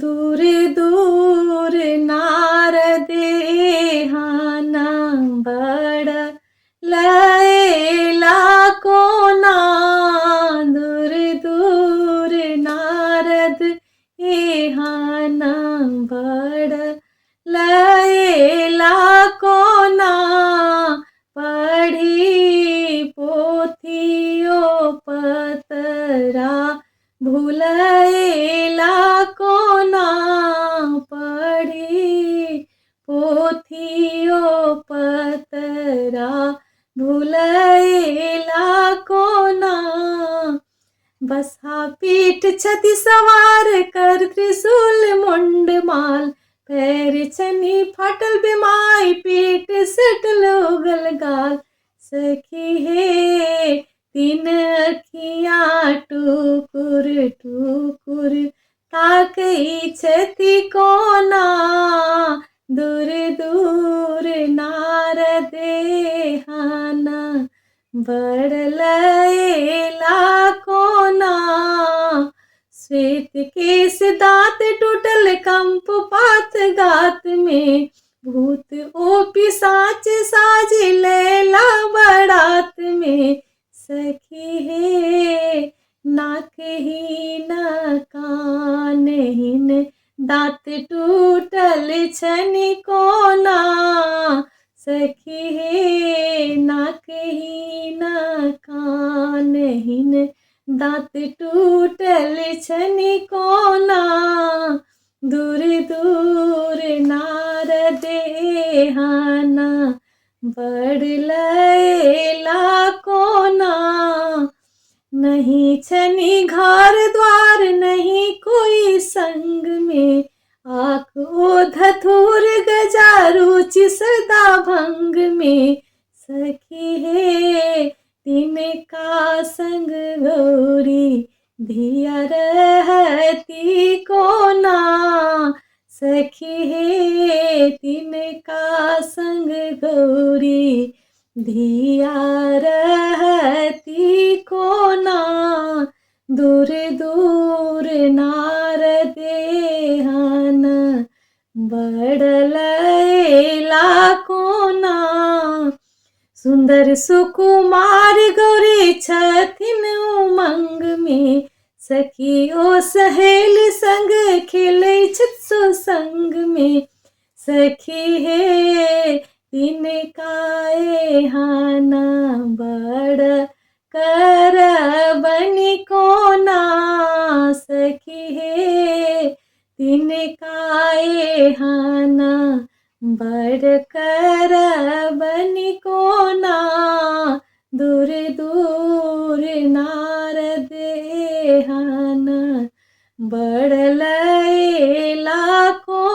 दूर दूर नारदे हाना बड़ लैला कोना दूर दूर नारद हाना बड़ लैला कोना पढ़ी पोथियो पतरा भूलैला कोना पढ़ी पोथियो पतरा भूलैला कोना बसा पीठ छति सवार कर त्रिशूल मुंड माल पैर चनी फाटल बिमाई पीठ सटल उगल गाल सखी हे तीन अखियाँ टुकुर टुकुर ताकई छति कोना दूर दूर नारदे हाना बड़ लैला कोना श्वेत केस दांत टूटल कंप पात गात में भूत ओ पिशाच साज लैला बरात में सखी हे नाक ही न कान ही न दांत टूटल छनि कोना सखी हे नाक ही न कान ही न दांत टूटल छनि कोना दूर दूर नारदे हाना बड़ लैला कोना नहीं छनि घर द्वार नहीं कोई संग में आँख ओ धथुर गजा रुचि सदा भंग में सखी हे तिनका संग गौरी धिया रहती कोना सखी हे तिनका संग गौरी धिया रहती कोना दूर दूर नारदे हाना बड़ लैला कोना सुंदर सुकुमार गौरी छथिन उमंग में सखी ओ सहेली संग खेलै छथि सो संग में सखी हे तिनकाए हाना बड़ करबनि कोना सखी हे तिनकाए हाना बड़ करबनि कोना दूर दूर नारदे हाना बड़ लैला कोना।